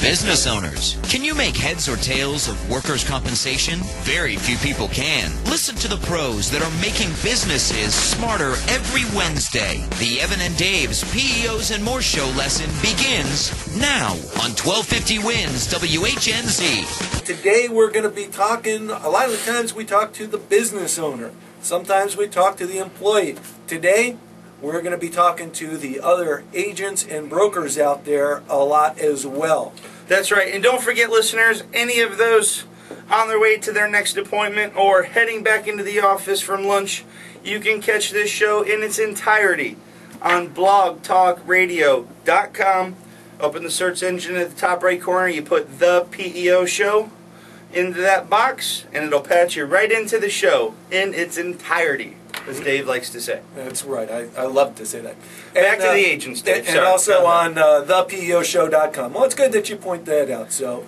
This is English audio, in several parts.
Business owners, can you make heads or tails of workers' compensation? Very few people can. Listen to the pros that are making businesses smarter every Wednesday. The Evan and Dave's PEOs and More show lesson begins now on 1250 Wins WHNZ. Today we're going to be talking, a lot of the times we talk to the business owner. Sometimes we talk to the employee. Today we're going to be talking to the other agents and brokers out there a lot as well. That's right. And don't forget, listeners, any of those on their way to their next appointment or heading back into the office from lunch, you can catch this show in its entirety on blogtalkradio.com. Up in the search engine at the top right corner, you put the PEO show into that box, and it'll patch you right into the show in its entirety, as Dave likes to say. That's right. I love to say that. Back to the agents, Dave. And also on thepeoshow.com. Well, it's good that you point that out. So,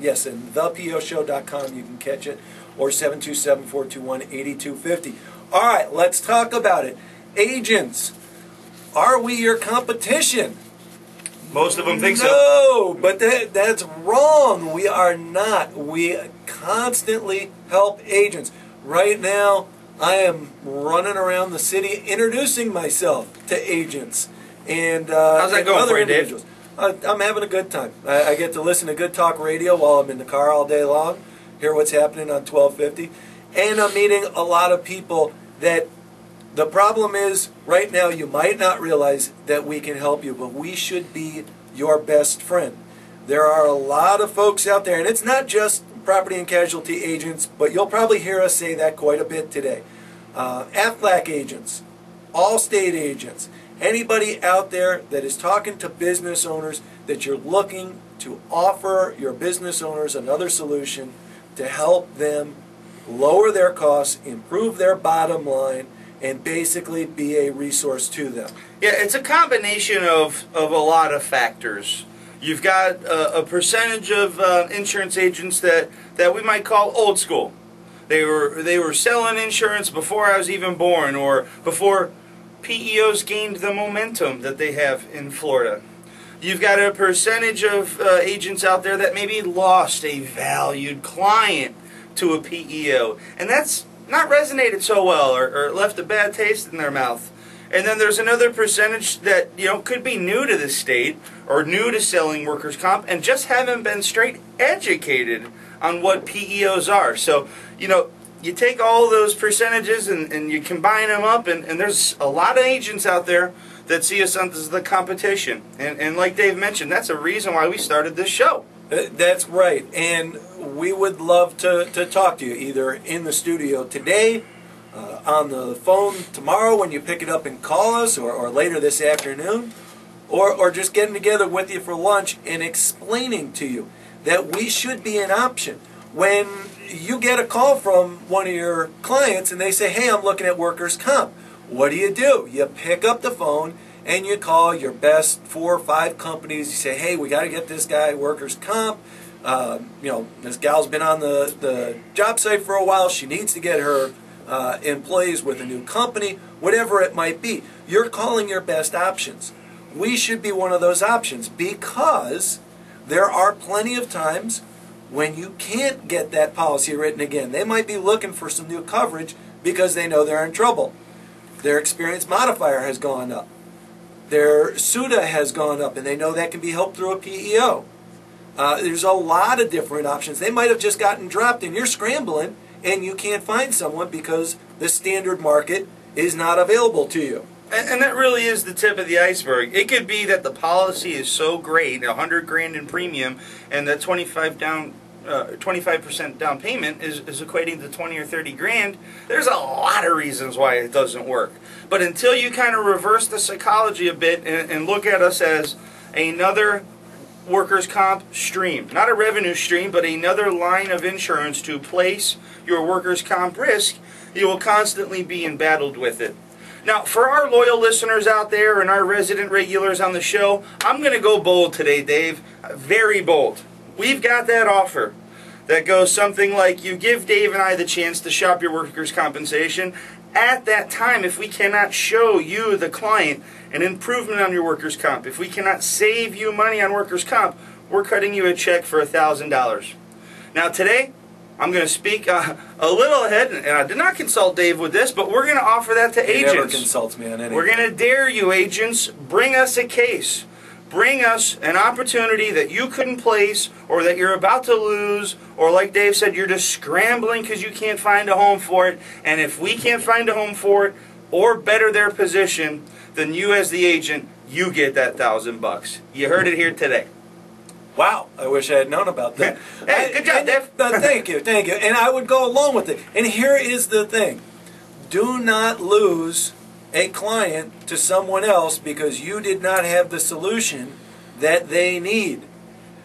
yes, and thepeoshow.com, you can catch it, or 727-421-8250. All right, let's talk about it. Agents, are we your competition? Most of them think so. No, but that's wrong. We are not. We constantly help agents. Right now, I am running around the city introducing myself to agents and how's that going other for you, individuals. Dave? I'm having a good time. I get to listen to good talk radio while I'm in the car all day long, hear what's happening on 1250, and I'm meeting a lot of people that the problem is right now you might not realize that we can help you, but we should be your best friend. There are a lot of folks out there, and it's not just property and casualty agents, but you'll probably hear us say that quite a bit today. Aflac agents, Allstate agents, anybody out there that is talking to business owners that you're looking to offer your business owners another solution to help them lower their costs, improve their bottom line, and basically be a resource to them. Yeah, it's a combination of a lot of factors. You've got a percentage of insurance agents that we might call old school. They were selling insurance before I was even born, or before PEOs gained the momentum that they have in Florida. You've got a percentage of agents out there that maybe lost a valued client to a PEO, and that's not resonated so well, or left a bad taste in their mouth. And then there's another percentage that, you know, could be new to the state or new to selling workers' comp and just haven't been straight educated on what PEOs are. So, you know, you take all those percentages and you combine them up, and there's a lot of agents out there that see us as the competition. And like Dave mentioned, that's a reason why we started this show. That's right, and we would love to talk to you either in the studio today, on the phone tomorrow when you pick it up and call us, or later this afternoon, or just getting together with you for lunch and explaining to you that we should be an option. When you get a call from one of your clients and they say, hey, I'm looking at workers' comp, what do? You pick up the phone and you call your best 4 or 5 companies. You say, hey, we got to get this guy workers' comp. You know, this gal's been on the job site for a while. She needs to get her employees with a new company, whatever it might be. You're calling your best options. We should be one of those options, because there are plenty of times when you can't get that policy written again. They might be looking for some new coverage because they know they're in trouble. Their experience modifier has gone up. Their SUTA has gone up, and they know that can be helped through a PEO. There's a lot of different options. They might have just gotten dropped, and you're scrambling, and you can't find someone because the standard market is not available to you. And that really is the tip of the iceberg. It could be that the policy is so great, $100 grand in premium, and that 25% down payment is equating to 20 or 30 grand. There's a lot of reasons why it doesn't work. But until you kind of reverse the psychology a bit and look at us as another workers' comp stream, not a revenue stream, but another line of insurance to place your workers' comp risk, you will constantly be embattled with it. Now, for our loyal listeners out there and our resident regulars on the show, I'm going to go bold today, Dave. Very bold. We've got that offer that goes something like, you give Dave and I the chance to shop your workers' compensation. At that time, if we cannot show you, the client, an improvement on your workers' comp, if we cannot save you money on workers' comp, we're cutting you a check for $1,000. Now today, I'm going to speak a little ahead, and I did not consult Dave with this, but we're going to offer that to agents. He never consults me on anything. We're going to dare you, agents. Bring us a case. Bring us an opportunity that you couldn't place, or that you're about to lose, or like Dave said, you're just scrambling because you can't find a home for it. And if we can't find a home for it, or better their position, then you as the agent, you get that $1,000. You heard it here today. Wow, I wish I had known about that. Hey, good job, Dave. Thank you, thank you. And I would go along with it. And here is the thing. Do not lose a client to someone else because you did not have the solution that they need.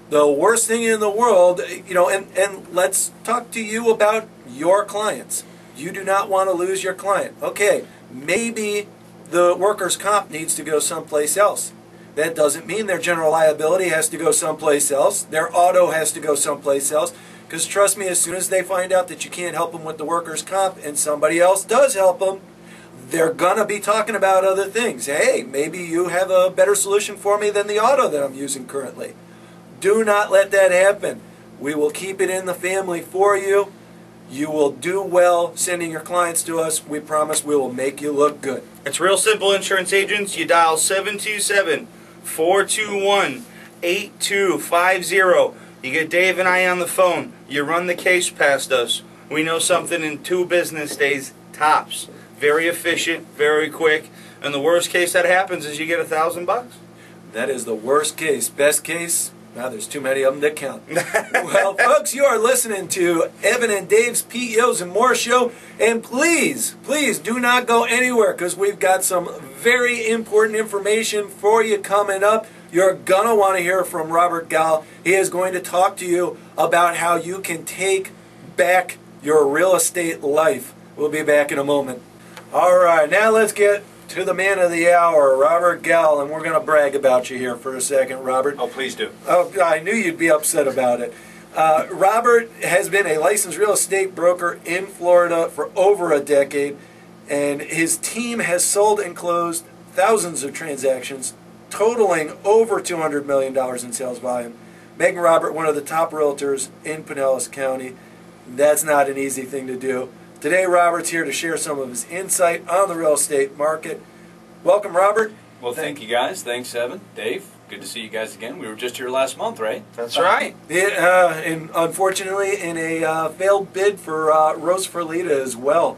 The worst thing in the world, and let's talk to you about your clients. You do not want to lose your client. Okay, maybe the workers' comp needs to go someplace else. That doesn't mean their general liability has to go someplace else. Their auto has to go someplace else. Because trust me, as soon as they find out that you can't help them with the workers' comp and somebody else does help them, they're going to be talking about other things. Hey, maybe you have a better solution for me than the auto that I'm using currently. Do not let that happen. We will keep it in the family for you. You will do well sending your clients to us. We promise we will make you look good. It's real simple, insurance agents. You dial 727-421-8250. You get Dave and I on the phone. You run the case past us. We know something in 2 business days, tops. Very efficient, very quick. And the worst case that happens is you get $1,000. That is the worst case. Best case? Now there's too many of them to count. Well, folks, you are listening to Evan and Dave's PEOs and More show. And please, please do not go anywhere because we've got some very important information for you coming up. You're going to want to hear from Robert Gawel. He is going to talk to you about how you can take back your real estate life. We'll be back in a moment. All right, now let's get to the man of the hour, Robert Gawel, and we're going to brag about you here for a second, Robert. Oh, please do. Oh, I knew you'd be upset about it. Robert has been a licensed real estate broker in Florida for over a decade, and his team has sold and closed thousands of transactions, totaling over $200 million in sales volume, making Robert one of the top realtors in Pinellas County. That's not an easy thing to do. Today, Robert's here to share some of his insight on the real estate market. Welcome, Robert. Well, thank you guys. Thanks, Evan. Dave, good to see you guys again. We were just here last month, right? That's right. Yeah, and unfortunately, in a failed bid for Rose Ferlita as well.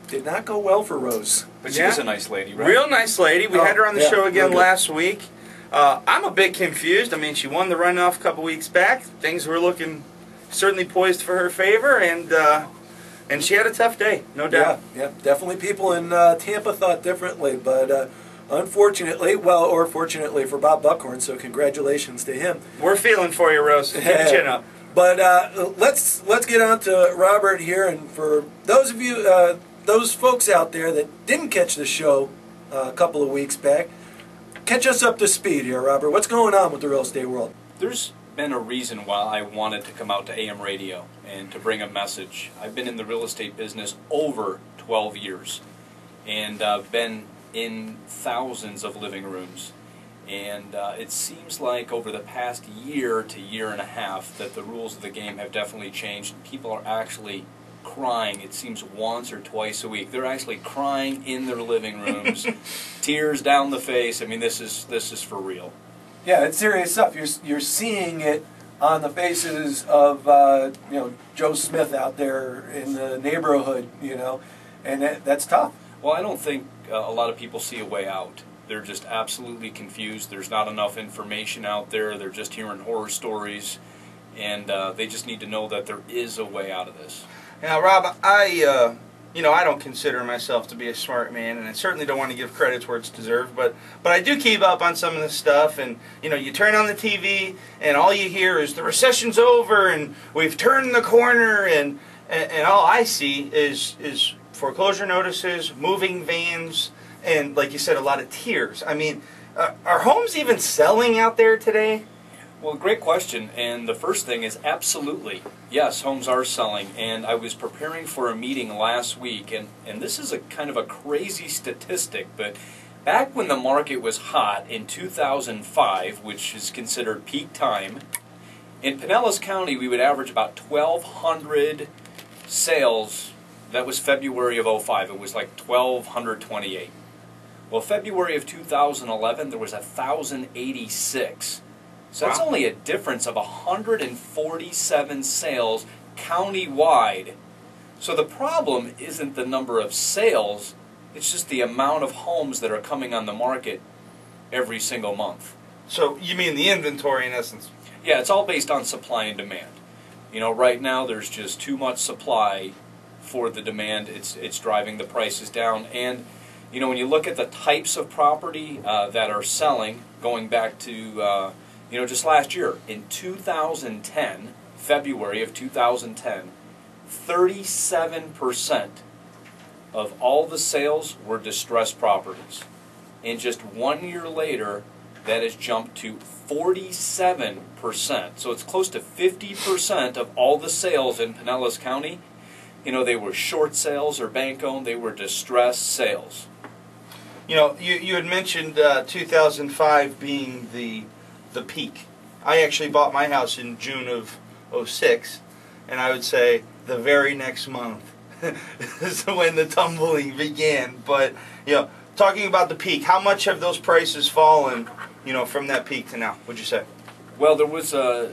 Did not go well for Rose. But she was a nice lady, right? Real nice lady. We had her on the show again last week. I'm a bit confused. I mean, she won the runoff a couple weeks back. Things were looking certainly poised for her favor, and she had a tough day, no doubt. Yeah, definitely people in Tampa thought differently, but unfortunately, or fortunately for Bob Buckhorn, so congratulations to him. We're feeling for you, Rose. Keep your chin up. But let's get on to Robert here, and for those of you, those folks out there that didn't catch the show a couple of weeks back, catch us up to speed here, Robert. What's going on with the real estate world? There's been a reason why I wanted to come out to AM radio and to bring a message. I've been in the real estate business over 12 years and been in thousands of living rooms, and it seems like over the past year to year and a half that the rules of the game have definitely changed. People are actually crying, it seems, once or twice a week. They're actually crying in their living rooms, tears down the face. I mean, this is for real. Yeah, it's serious stuff. You're seeing it on the faces of Joe Smith out there in the neighborhood, and that's tough. Well, I don't think a lot of people see a way out. They're just absolutely confused. There's not enough information out there. They're just hearing horror stories, and they just need to know that there is a way out of this. Now, Rob, I don't consider myself to be a smart man, and I certainly don't want to give credit where it's deserved, but I do keep up on some of this stuff, and, you turn on the TV, and all you hear is the recession's over, and we've turned the corner, and all I see is foreclosure notices, moving vans, and, like you said, a lot of tears. I mean, are homes even selling out there today? Well, great question, and the first thing is absolutely. Yes, homes are selling, and I was preparing for a meeting last week, and this is a kind of a crazy statistic, but Back when the market was hot in 2005, which is considered peak time, in Pinellas County we would average about 1,200 sales. That was February of '05. It was like 1,228. Well, February of 2011 there was 1,086. So that's only a difference of 147 sales county-wide. So the problem isn't the number of sales, it's just the amount of homes that are coming on the market every single month. So you mean the inventory in essence? Yeah, it's all based on supply and demand. You know, right now there's just too much supply for the demand. It's driving the prices down. And, you know, when you look at the types of property that are selling, going back to you know, just last year, in 2010, February of 2010, 37% of all the sales were distressed properties. And just 1 year later, that has jumped to 47%. So it's close to 50% of all the sales in Pinellas County. You know, they were short sales or bank-owned, they were distressed sales. You know, you had mentioned 2005 being the peak. I actually bought my house in June of '06, and I would say the very next month is when the tumbling began. But, you know, talking about the peak, how much have those prices fallen, you know, from that peak to now, would you say? Well, there was I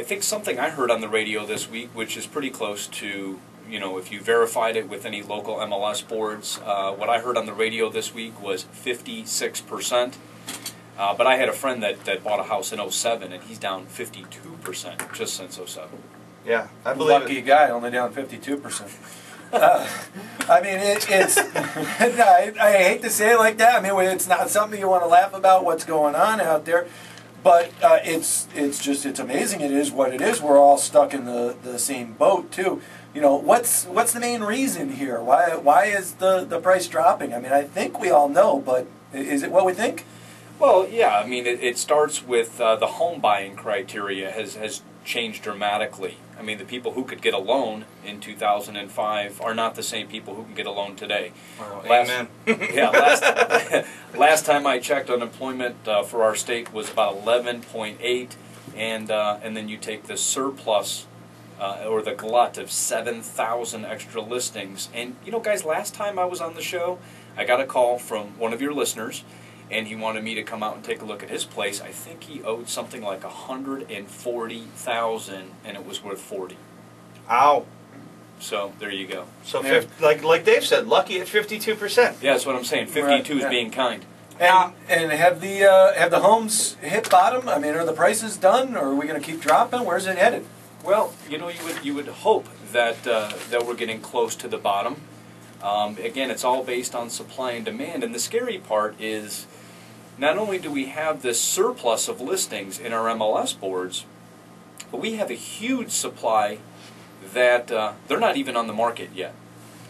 think something I heard on the radio this week, which is pretty close to, you know, if you verified it with any local MLS boards, what I heard on the radio this week was 56%. But I had a friend that bought a house in '07, and he's down 52% just since '07. Yeah, I believe Lucky guy, only down 52%. I mean, it's. I hate to say it like that. I mean, it's not something you want to laugh about what's going on out there, but it's amazing. It is what it is. We're all stuck in the same boat too. You know, what's the main reason here? Why is the price dropping? I mean, I think we all know, but is it what we think? Well, yeah. I mean, it starts with the home buying criteria has changed dramatically. I mean, the people who could get a loan in 2005 are not the same people who can get a loan today. Well, amen. Yeah, last time I checked, unemployment for our state was about 11.8, and then you take the surplus or the glut of 7,000 extra listings. And you know, guys, last time I was on the show, I got a call from one of your listeners, and he wanted me to come out and take a look at his place. I think he owed something like $140,000, and it was worth $40,000. Ow. So there you go. So like Dave said, lucky at 52%. Yeah, that's what I'm saying. 52 is being kind. And have the homes hit bottom? I mean, are the prices done, or are we going to keep dropping? Where's it headed? Well, you know, you would hope that that we're getting close to the bottom. Again, it's all based on supply and demand, and the scary part is, not only do we have this surplus of listings in our MLS boards, but we have a huge supply that they're not even on the market yet.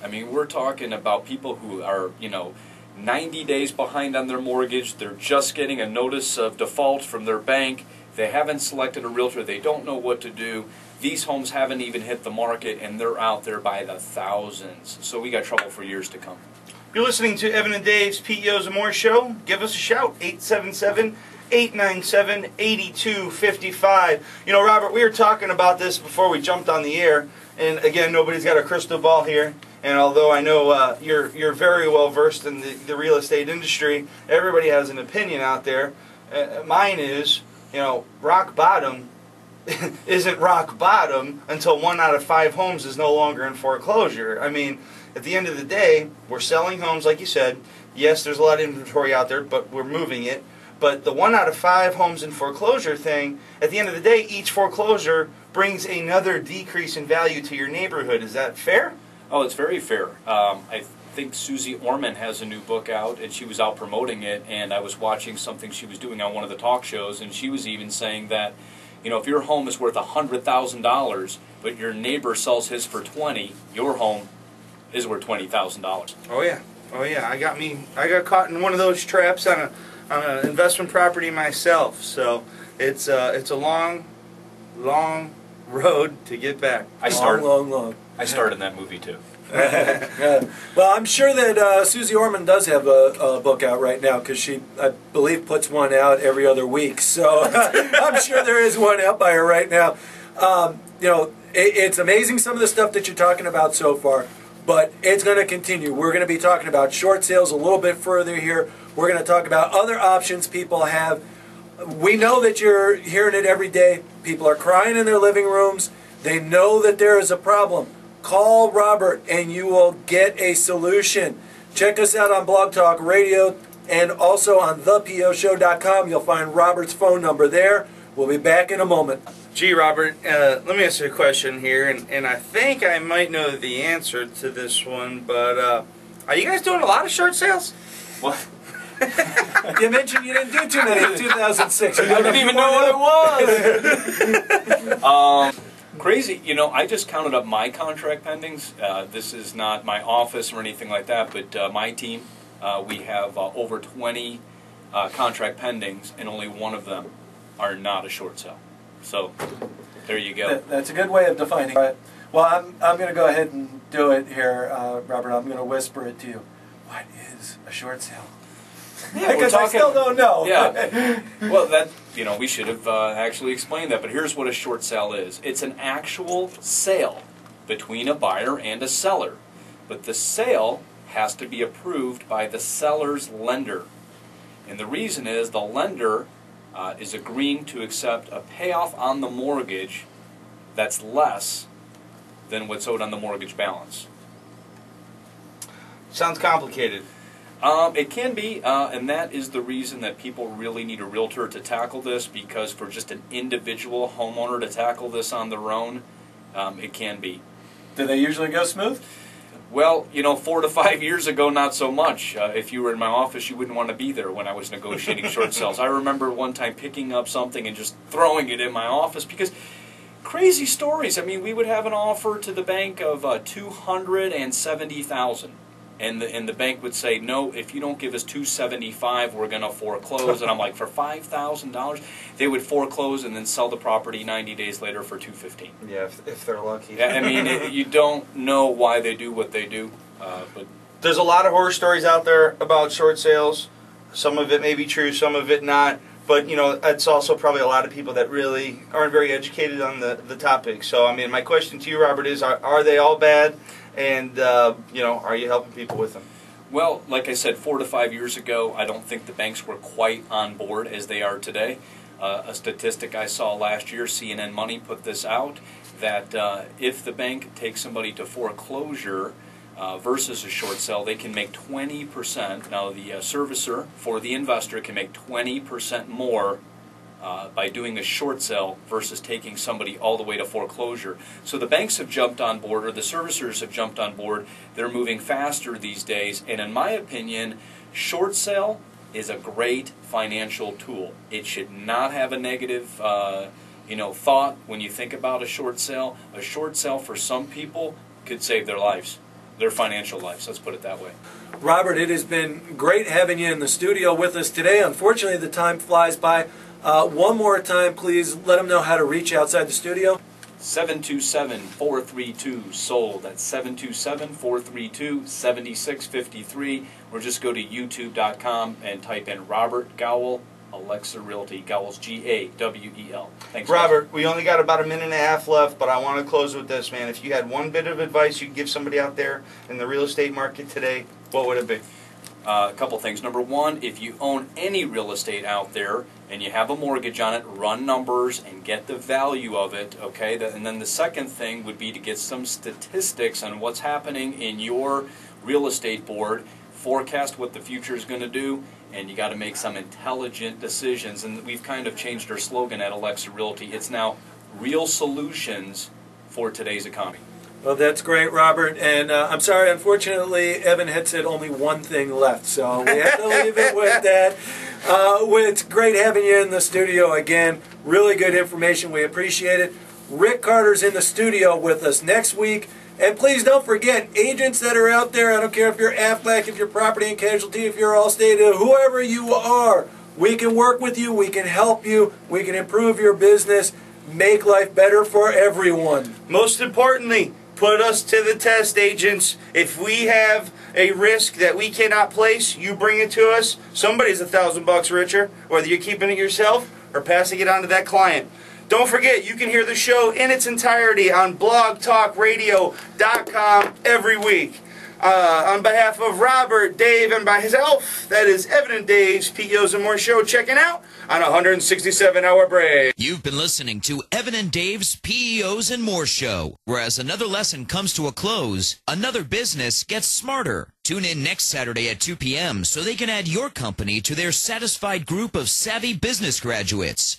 I mean, we're talking about people who are, you know, 90 days behind on their mortgage. They're just getting a notice of default from their bank. They haven't selected a realtor. They don't know what to do. These homes haven't even hit the market, and they're out there by the thousands. So we got trouble for years to come. You're listening to Evan and Dave's PEOs and More show. Give us a shout, 877-897-8255. You know, Robert, we were talking about this before we jumped on the air, and again, nobody's got a crystal ball here. And although I know you're very well versed in the real estate industry, everybody has an opinion out there. Mine is, you know, rock bottom isn't rock bottom until 1 out of 5 homes is no longer in foreclosure. I mean, at the end of the day, we're selling homes, like you said. Yes, there's a lot of inventory out there, but we're moving it. But the 1 out of 5 homes in foreclosure thing, at the end of the day, each foreclosure brings another decrease in value to your neighborhood. Is that fair? Oh, it's very fair. I think Susie Orman has a new book out, and she was out promoting it, and I was watching something she was doing on one of the talk shows, and she was even saying that, you know, if your home is worth $100,000, but your neighbor sells his for $20,000, your home is worth $20,000. Oh yeah, oh yeah. I got caught in one of those traps on an investment property myself. So it's a long road to get back. Long. I starred in that movie too. Well, I'm sure that Susie Orman does have a book out right now because she, I believe, puts one out every other week. So I'm sure there is one out by her right now. You know, it's amazing some of the stuff that you're talking about so far, but it's going to continue. We're going to be talking about short sales a little bit further here. We're going to talk about other options people have. We know that you're hearing it every day. People are crying in their living rooms. They know that there is a problem. Call Robert and you will get a solution. Check us out on Blog Talk Radio and also on thepeoshow.com. You'll find Robert's phone number there. We'll be back in a moment. Gee, Robert, let me ask you a question here, and I think I might know the answer to this one, but are you guys doing a lot of short sales? What? You mentioned you didn't do too many in 2006. I didn't even know what it was. Crazy. You know, I just counted up my contract pendings. This is not my office or anything like that, but my team, we have over 20 contract pendings, and only one of them are not a short sale. So, there you go. That's a good way of defining it. Well, I'm going to go ahead and do it here, Robert. I'm going to whisper it to you. What is a short sale? Yeah, because I still don't know. Yeah. Well, that, you know, we should have actually explained that. But here's what a short sale is. It's an actual sale between a buyer and a seller. But the sale has to be approved by the seller's lender. And the reason is the lender is agreeing to accept a payoff on the mortgage that's less than what's owed on the mortgage balance. Sounds complicated. It can be, and that is the reason that people really need a realtor to tackle this, because for just an individual homeowner to tackle this on their own, it can be. Do they usually go smooth? Well, you know, 4 to 5 years ago, not so much. If you were in my office, you wouldn't want to be there when I was negotiating short sales. I remember one time picking up something and just throwing it in my office because crazy stories. I mean, we would have an offer to the bank of $270,000. And the bank would say, no, if you don't give us $275,000, we're going to foreclose. And I'm like, for $5,000? They would foreclose and then sell the property 90 days later for $215,000. Yeah, if they're lucky. Yeah, I mean, you don't know why they do what they do. But there's a lot of horror stories out there about short sales. Some of it may be true, some of it not. But, you know, it's also probably a lot of people that really aren't very educated on the topic. So, I mean, my question to you, Robert, is are they all bad? And, you know, are you helping people with them? Well, like I said, 4 to 5 years ago, I don't think the banks were quite on board as they are today. A statistic I saw last year, CNN Money put this out, that if the bank takes somebody to foreclosure versus a short sale, they can make 20%. Now, the servicer for the investor can make 20% more by doing a short sale versus taking somebody all the way to foreclosure. So the banks have jumped on board, or the servicers have jumped on board. They're moving faster these days, and in my opinion, short sale is a great financial tool. It should not have a negative thought when you think about a short sale. A short sale for some people could save their lives, their financial lives, let's put it that way. Robert, it has been great having you in the studio with us today. Unfortunately, the time flies by. One more time, please let them know how to reach outside the studio. 727-432-SOLD. That's 727-432-7653. Or just go to youtube.com and type in Robert Gawel, Alexa Realty. Gawel's G-A-W-E-L. Thanks, Robert, we only got about a minute and a half left, but I want to close with this, man. If you had one bit of advice you could give somebody out there in the real estate market today, what would it be? A couple things. Number one, if you own any real estate out there and you have a mortgage on it, run numbers and get the value of it, okay? And then the second thing would be to get some statistics on what's happening in your real estate board, forecast what the future is going to do, and you got to make some intelligent decisions. And we've kind of changed our slogan at Alexa Realty. It's now real solutions for today's economy. Well, that's great, Robert. And I'm sorry, unfortunately, Evan had said only one thing left, so we have to leave it with that. It's great having you in the studio again. Really good information. We appreciate it. Rick Carter's in the studio with us next week. And please don't forget, agents that are out there, I don't care if you're Aflac, if you're Property and Casualty, if you're Allstate, whoever you are, we can work with you, we can help you, we can improve your business, make life better for everyone. Most importantly, Put us to the test, agents. If we have a risk that we cannot place, you bring it to us. Somebody's $1,000 richer, whether you're keeping it yourself or passing it on to that client. Don't forget, you can hear the show in its entirety on blogtalkradio.com every week. On behalf of Robert, Dave, and myself, that is Evan and Dave's PEOs and More show checking out on a 167-hour break. You've been listening to Evan and Dave's PEOs and More show, where as another lesson comes to a close, another business gets smarter. Tune in next Saturday at 2 p.m. so they can add your company to their satisfied group of savvy business graduates.